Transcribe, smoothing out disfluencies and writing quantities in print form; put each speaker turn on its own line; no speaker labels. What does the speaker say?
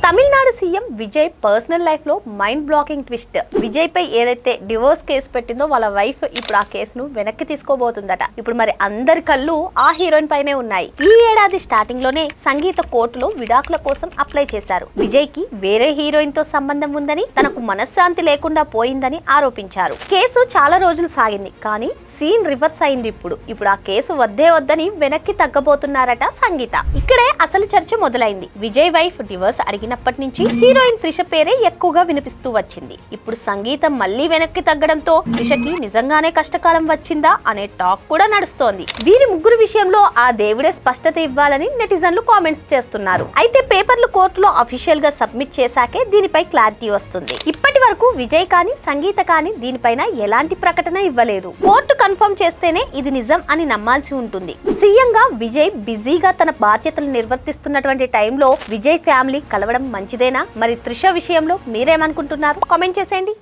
Tamil Nadu CM Vijay personal life లో mind blocking twist. Vijay పై ఏదైతే divorce case పెట్టిందో వాళ్ళ వైఫ్ ఇప్పుడు ఆ కేసును వెనక్కి తీసుకోబోతుందట. ఇప్పుడు మరి అందరి కళ్ళు ఆ హీరోయిన్ పైనే ఉన్నాయి. ఈ ఏడాది స్టార్టింగ్ లోనే సంగీత కోర్టులో విడాకుల కోసం అప్లై చేశారు. విజయ్ కి వేరే హీరోయిన్ తో సంబంధం ఉందని, తనకు మనశ్శాంతి లేకుండా పోయిందని ఆరోపించారు. కేసు చాలా రోజులు సాగింది, కానీ సీన్ రివర్స్ అయింది. ఇప్పుడు ఆ కేసు వద్దే వద్దని వెనక్కి తగ్గబోతున్నారట సంగీత. ఇక్కడే అసలు చర్చ మొదలైంది. విజయ్ వైఫ్ డివోర్స్ అడిగినప్పటి నుంచి హీరోయిన్ త్రిష పేరే ఎక్కువగా వినిపిస్తూ వచ్చింది. ఇప్పుడు సంగీతం మళ్లీ వెనక్కి తగ్గడంతో త్రిషకి నిజంగానే కష్టకాలం వచ్చిందా అనే టాక్ కూడా నడుస్తోంది. వీరి ముగ్గురు విషయంలో ఆ దేవుడే స్పష్టత ఇవ్వాలని నెటిజన్లు కామెంట్స్ చేస్తున్నారు. అయితే పేపర్లు కోర్టులో అఫీషియల్ గా సబ్మిట్ చేశాకే దీనిపై క్లారిటీ వస్తుంది. ఇప్పటి వరకు విజయ్ కానీ సంగీత కానీ దీనిపైన ఎలాంటి ప్రకటన ఇవ్వలేదు. కోర్టు కన్ఫర్మ్ చేస్తేనే ఇది నిజం అని నమ్మాల్సి ఉంటుంది. సీఎం గా విజయ్ బిజీగా తన బాధ్యతలు నిర్వర్తిస్తున్నటువంటి టైంలో విజయ్ ఫ్యామిలీ కలవడం మంచిదేనా? మరి త్రిష విషయంలో మీరేమనుకుంటున్నారు? కామెంట్ చేసేయండి.